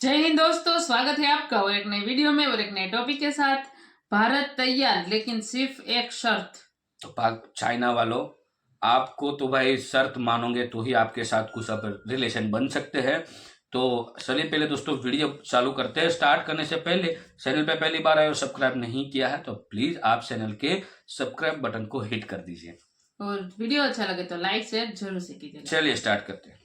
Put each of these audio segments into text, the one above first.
जय हिंद दोस्तों, स्वागत है आपका और एक नई वीडियो में और एक नए टॉपिक के साथ। भारत तैयार, लेकिन सिर्फ एक शर्त। तो पाक चाइना वालों, आपको तो भाई शर्त मानोगे तो ही आपके साथ कुछ अब रिलेशन बन सकते हैं। तो चलिए पहले दोस्तों वीडियो चालू करते हैं। स्टार्ट करने से पहले चैनल पे पहली बार आए और सब्सक्राइब नहीं किया है तो प्लीज आप चैनल के सब्सक्राइब बटन को हिट कर दीजिए और वीडियो अच्छा लगे तो लाइक शेयर जरूर से कीजिएगा। चलिए स्टार्ट करते हैं।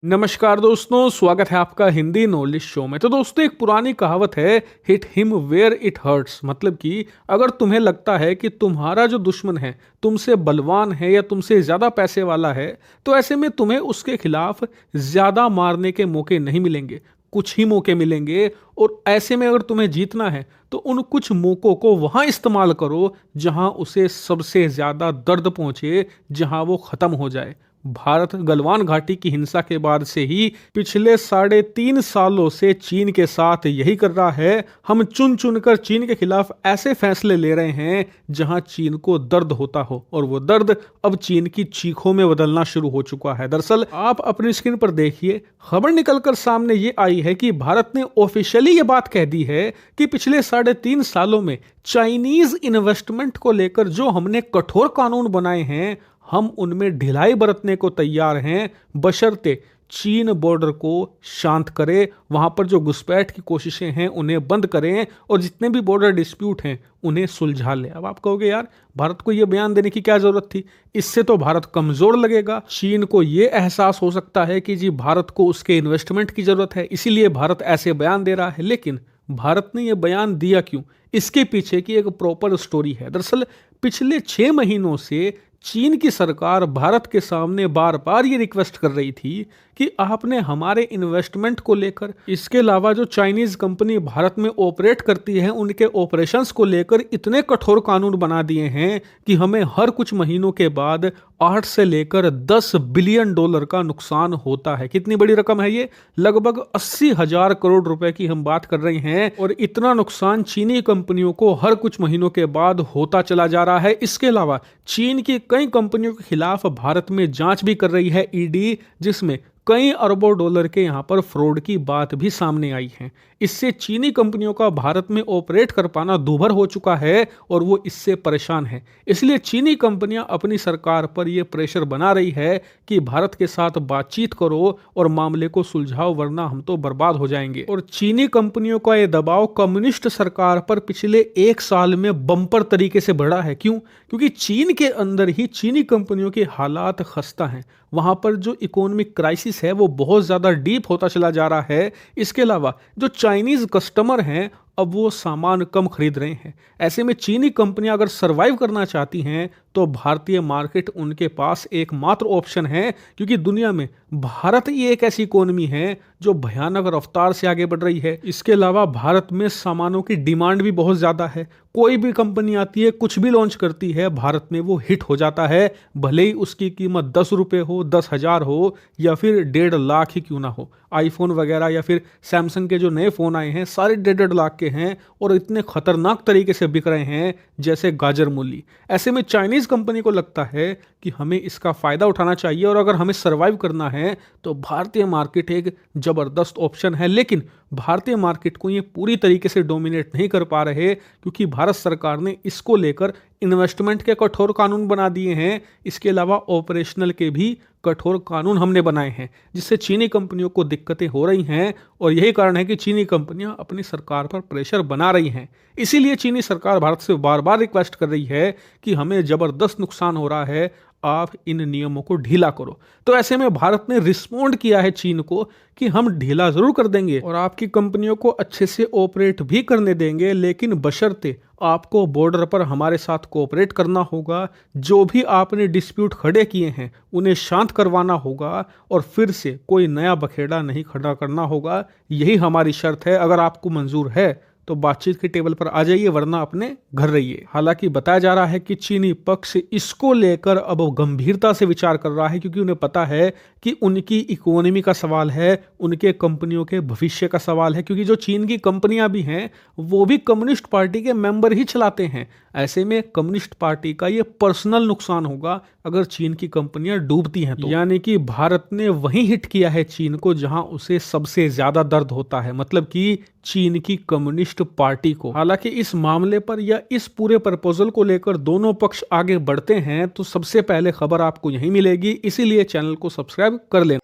नमस्कार दोस्तों, स्वागत है आपका हिंदी नॉलेज शो में। तो दोस्तों, एक पुरानी कहावत है, hit him where it hurts. मतलब कि अगर तुम्हें लगता है कि तुम्हारा जो दुश्मन है तुमसे बलवान है या तुमसे ज़्यादा पैसे वाला है, तो ऐसे में तुम्हें उसके खिलाफ ज़्यादा मारने के मौके नहीं मिलेंगे, कुछ ही मौके मिलेंगे। और ऐसे में अगर तुम्हें जीतना है तो उन कुछ मौकों को वहाँ इस्तेमाल करो जहाँ उसे सबसे ज़्यादा दर्द पहुँचे, जहाँ वो ख़त्म हो जाए। भारत गलवान घाटी की हिंसा के बाद से ही पिछले 3.5 सालों से चीन के साथ यही कर रहा है। हम चुन चुन कर चीन के खिलाफ ऐसे फैसले ले रहे हैं जहां चीन को दर्द होता हो, और वो दर्द अब चीन की चीखों में बदलना शुरू हो चुका है। दरअसल आप अपनी स्क्रीन पर देखिए, खबर निकलकर सामने ये आई है कि भारत ने ऑफिशियली ये बात कह दी है कि पिछले 3.5 सालों में चाइनीज इन्वेस्टमेंट को लेकर जो हमने कठोर कानून बनाए हैं, हम उनमें ढिलाई बरतने को तैयार हैं, बशर्ते चीन बॉर्डर को शांत करे, वहां पर जो घुसपैठ की कोशिशें हैं उन्हें बंद करें, और जितने भी बॉर्डर डिस्प्यूट हैं उन्हें सुलझा ले। अब आप कहोगे यार, भारत को यह बयान देने की क्या जरूरत थी, इससे तो भारत कमजोर लगेगा। चीन को यह एहसास हो सकता है कि जी भारत को उसके इन्वेस्टमेंट की जरूरत है, इसीलिए भारत ऐसे बयान दे रहा है। लेकिन भारत ने यह बयान दिया क्यों, इसके पीछे की एक प्रॉपर स्टोरी है। दरअसल पिछले 6 महीनों से चीन की सरकार भारत के सामने बार बार ये रिक्वेस्ट कर रही थी कि आपने हमारे इन्वेस्टमेंट को लेकर, इसके अलावा जो चाइनीज कंपनी भारत में ऑपरेट करती है उनके ऑपरेशंस को लेकर इतने कठोर कानून बना दिए हैं कि हमें हर कुछ महीनों के बाद 8 से लेकर 10 बिलियन डॉलर का नुकसान होता है। कितनी बड़ी रकम है ये, लगभग 80,000 करोड़ रुपए की हम बात कर रहे हैं। और इतना नुकसान चीनी कंपनियों को हर कुछ महीनों के बाद होता चला जा रहा है। इसके अलावा चीन की कई कंपनियों के खिलाफ भारत में जांच भी कर रही है ईडी, जिसमें कई अरबों डॉलर के यहां पर फ्रॉड की बात भी सामने आई है। इससे चीनी कंपनियों का भारत में ऑपरेट कर पाना दूभर हो चुका है और वो इससे परेशान है। इसलिए चीनी कंपनियां अपनी सरकार पर यह प्रेशर बना रही है कि भारत के साथ बातचीत करो और मामले को सुलझाओ, वरना हम तो बर्बाद हो जाएंगे। और चीनी कंपनियों का यह दबाव कम्युनिस्ट सरकार पर पिछले 1 साल में बम्पर तरीके से बढ़ा है। क्यों? क्योंकि चीन के अंदर ही चीनी कंपनियों के हालात खस्ता हैं। वहां पर जो इकोनॉमिक क्राइसिस है वो बहुत ज़्यादा डीप होता चला जा रहा है। इसके अलावा जो चाइनीज़ कस्टमर हैं, अब वो सामान कम खरीद रहे हैं। ऐसे में चीनी कंपनियां अगर सरवाइव करना चाहती हैं तो भारतीय मार्केट उनके पास एकमात्र ऑप्शन है, क्योंकि दुनिया में भारत ही एक ऐसी इकोनॉमी है जो भयानक रफ्तार से आगे बढ़ रही है। इसके अलावा भारत में सामानों की डिमांड भी बहुत ज़्यादा है। कोई भी कंपनी आती है, कुछ भी लॉन्च करती है, भारत में वो हिट हो जाता है, भले ही उसकी कीमत 10 रुपये हो, 10,000 हो या फिर 1.5 लाख ही क्यों ना हो। आईफोन वगैरह या फिर सैमसंग के जो नए फ़ोन आए हैं सारे 1.5 लाख के हैं और इतने खतरनाक तरीके से बिक रहे हैं जैसे गाजर मूली। ऐसे में चाइनीज़ कंपनी को लगता है कि हमें इसका फ़ायदा उठाना चाहिए, और अगर हमें सर्वाइव करना है तो भारतीय मार्केट एक ज़बरदस्त ऑप्शन है। लेकिन भारतीय मार्केट को ये पूरी तरीके से डोमिनेट नहीं कर पा रहे, क्योंकि भारत सरकार ने इसको लेकर इन्वेस्टमेंट के कठोर कानून बना दिए हैं। इसके अलावा ऑपरेशनल के भी कठोर कानून हमने बनाए हैं, जिससे चीनी कंपनियों को दिक्कतें हो रही हैं। और यही कारण है कि चीनी कंपनियां अपनी सरकार पर प्रेशर बना रही हैं। इसीलिए चीनी सरकार भारत से बार बार रिक्वेस्ट कर रही है कि हमें ज़बरदस्त नुकसान हो रहा है, आप इन नियमों को ढीला करो। तो ऐसे में भारत ने रिस्पोंड किया है चीन को कि हम ढीला जरूर कर देंगे और आपकी कंपनियों को अच्छे से ऑपरेट भी करने देंगे, लेकिन बशर्ते आपको बॉर्डर पर हमारे साथ कोऑपरेट करना होगा। जो भी आपने डिस्प्यूट खड़े किए हैं उन्हें शांत करवाना होगा और फिर से कोई नया बखेड़ा नहीं खड़ा करना होगा। यही हमारी शर्त है। अगर आपको मंजूर है तो बातचीत के टेबल पर आ जाइए, वरना अपने घर रहिए। हालांकि बताया जा रहा है कि चीनी पक्ष इसको लेकर अब गंभीरता से विचार कर रहा है, क्योंकि उन्हें पता है कि उनकी इकोनॉमी का सवाल है, उनके कंपनियों के भविष्य का सवाल है। क्योंकि जो चीन की कंपनियां भी हैं वो भी कम्युनिस्ट पार्टी के मेंबर ही चलाते हैं। ऐसे में कम्युनिस्ट पार्टी का ये पर्सनल नुकसान होगा अगर चीन की कंपनियां डूबती हैं तो। यानी कि भारत ने वहीं हिट किया है चीन को जहां उसे सबसे ज्यादा दर्द होता है, मतलब कि चीन की कम्युनिस्ट पार्टी को। हालांकि इस मामले पर या इस पूरे प्रपोजल को लेकर दोनों पक्ष आगे बढ़ते हैं तो सबसे पहले खबर आपको यहीं मिलेगी, इसीलिए चैनल को सब्सक्राइब कर लेना।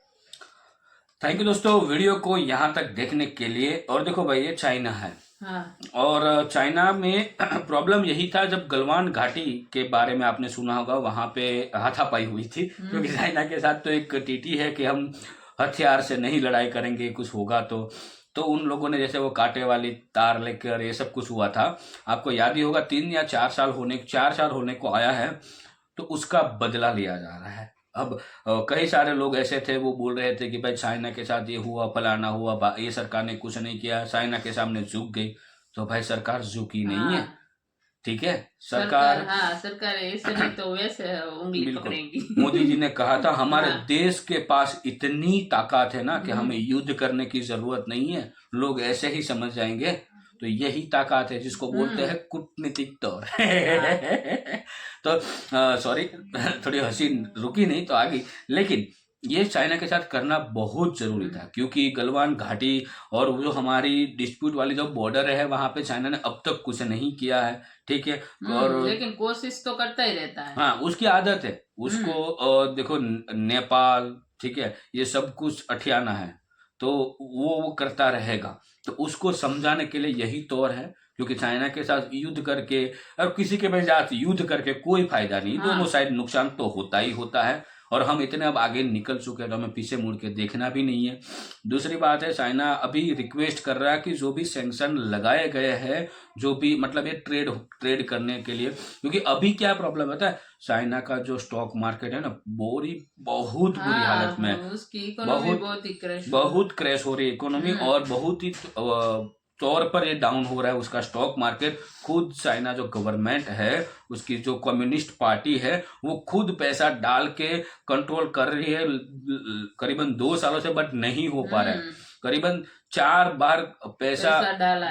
थैंक यू दोस्तों वीडियो को यहाँ तक देखने के लिए। और देखो भाई, ये चाइना है। हाँ। और चाइना में प्रॉब्लम यही था, जब गलवान घाटी के बारे में आपने सुना होगा, वहां पे हाथापाई हुई थी, क्योंकि चाइना के साथ तो एक टीटी है कि हम हथियार से नहीं लड़ाई करेंगे, कुछ होगा तो उन लोगों ने जैसे वो कांटे वाली तार लेकर ये सब कुछ हुआ था। आपको याद ही होगा, 3 या 4 साल होने को आया है, तो उसका बदला लिया जा रहा है। अब कई सारे लोग ऐसे थे, वो बोल रहे थे कि भाई चाइना के साथ ये हुआ, फलाना हुआ, ये सरकार ने कुछ नहीं किया, चाइना के सामने झुक गई। तो भाई सरकार झुकी नहीं है, ठीक है। सरकार ऐसे नहीं तो वैसे उंगली पकड़ेगी। मोदी जी ने कहा था हमारे देश के पास इतनी ताकत है ना कि हमें युद्ध करने की जरूरत नहीं है, लोग ऐसे ही समझ जाएंगे। तो यही ताकत है जिसको बोलते हैं कूटनीतिक तौर। तो सॉरी, थोड़ी हंसी रुकी नहीं तो आ गई, लेकिन ये चाइना के साथ करना बहुत जरूरी था, क्योंकि गलवान घाटी और जो हमारी डिस्प्यूट वाली जो बॉर्डर है वहां पे चाइना ने अब तक कुछ नहीं किया है, ठीक है। और लेकिन कोशिश तो करता ही रहता है। हाँ, उसकी आदत है उसको। देखो नेपाल, ठीक है, ये सब कुछ अठियाना है, तो वो करता रहेगा। तो उसको समझाने के लिए यही तौर है, क्योंकि चाइना के साथ युद्ध करके और किसी के भी साथ युद्ध करके कोई फायदा नहीं, दोनों साइड नुकसान तो होता ही होता है। और हम इतने अब आगे निकल चुके हैं तो हमें पीछे मुड़ के देखना भी नहीं है। दूसरी बात है, चाइना अभी रिक्वेस्ट कर रहा है कि जो भी सैंक्शन लगाए गए हैं, जो भी मतलब ये ट्रेड करने के लिए, क्योंकि अभी क्या प्रॉब्लम होता है, चाइना का जो स्टॉक मार्केट है ना, बहुत बुरी हालत में, उसकी इकोनॉमी बहुत क्रैश हो रही है इकोनॉमी, और बहुत ही तौर पर ये डाउन हो रहा है उसका स्टॉक मार्केट। खुद चाइना जो गवर्नमेंट है, उसकी जो कम्युनिस्ट पार्टी है, वो खुद पैसा डाल के कंट्रोल कर रही है करीबन 2 सालों से, बट नहीं हो पा रहा है। करीबन 4 बार पैसा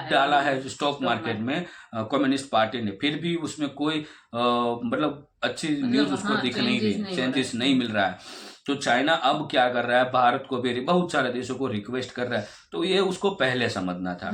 डाला है स्टॉक मार्केट में कम्युनिस्ट पार्टी ने, फिर भी उसमें कोई मतलब अच्छी न्यूज उसको दिख नहीं रही, चेंजेस नहीं मिल रहा है। तो चाइना अब क्या कर रहा है, भारत को भी, बहुत सारे देशों को रिक्वेस्ट कर रहा है। तो ये उसको पहले समझना था,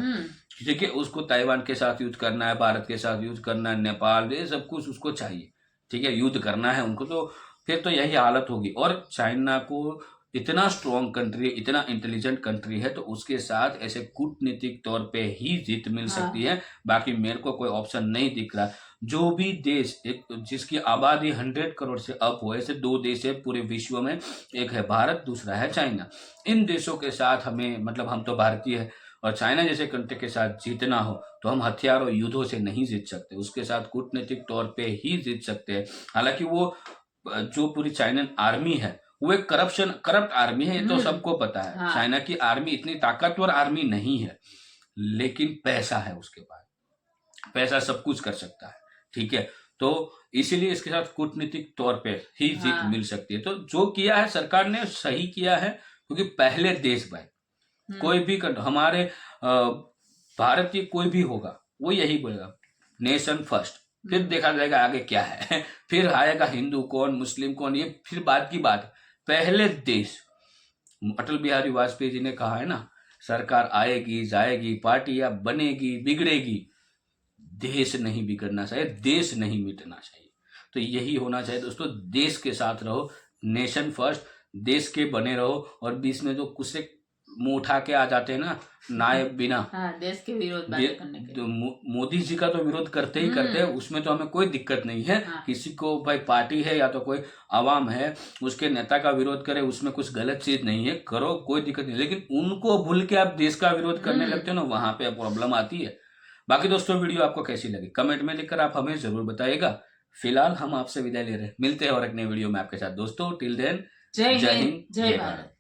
ठीक है। उसको ताइवान के साथ युद्ध करना है, भारत के साथ युद्ध करना है, नेपाल, ये सब कुछ उसको चाहिए, ठीक है, युद्ध करना है उनको। तो फिर तो यही हालत होगी। और चाइना को इतना स्ट्रॉन्ग कंट्री, इतना इंटेलिजेंट कंट्री है, तो उसके साथ ऐसे कूटनीतिक तौर पे ही जीत मिल सकती है। बाकी मेरे को कोई ऑप्शन नहीं दिख रहा। जो भी देश जिसकी आबादी 100 करोड़ से अप हो, ऐसे 2 देश है पूरे विश्व में, एक है भारत, दूसरा है चाइना। इन देशों के साथ हमें, मतलब हम तो भारतीय है, और चाइना जैसे कंट्री के साथ जीतना हो तो हम हथियार और युद्धों से नहीं जीत सकते, उसके साथ कूटनीतिक तौर पे ही जीत सकते हैं। हालांकि वो जो पूरी चाइना आर्मी है, वो एक करप्ट आर्मी है, ये तो सबको पता है। चाइना की आर्मी इतनी ताकतवर आर्मी नहीं है, लेकिन पैसा है उसके पास, पैसा सब कुछ कर सकता है, ठीक है। तो इसीलिए इसके साथ कूटनीतिक तौर पे ही जीत मिल सकती है। तो जो किया है सरकार ने सही किया है, क्योंकि पहले देश भाई, कोई भी हमारे भारत की कोई भी होगा, वो यही बोलेगा नेशन फर्स्ट, फिर देखा जाएगा आगे क्या है। फिर आएगा हिंदू कौन, मुस्लिम कौन, ये फिर बात की बात। पहले देश, अटल बिहारी वाजपेयी जी ने कहा है ना, सरकार आएगी जाएगी, पार्टियां बनेगी बिगड़ेगी, देश नहीं बिगड़ना चाहिए, देश नहीं मिटना चाहिए। तो यही होना चाहिए दोस्तों, देश के साथ रहो, नेशन फर्स्ट, देश के बने रहो। और बीच में जो कुछ से मुंह उठा के आ जाते हैं ना, नायब बिना, देश के विरोध बातें करने के, तो मोदी जी का तो विरोध करते ही करते हैं, उसमें तो हमें कोई दिक्कत नहीं है। किसी को भाई पार्टी है या तो कोई आवाम है, उसके नेता का विरोध करे, उसमें कुछ गलत चीज नहीं है, करो, कोई दिक्कत नहीं। लेकिन उनको भूल के आप देश का विरोध करने लगते हो ना, वहां पे प्रॉब्लम आती है। बाकी दोस्तों वीडियो आपको कैसी लगी कमेंट में लिखकर आप हमें जरूर बताइएगा। फिलहाल हम आपसे विदाई ले रहे हैं, मिलते हैं और एक नए वीडियो में आपके साथ दोस्तों। टिल देन, जय हिंद, जय भारत।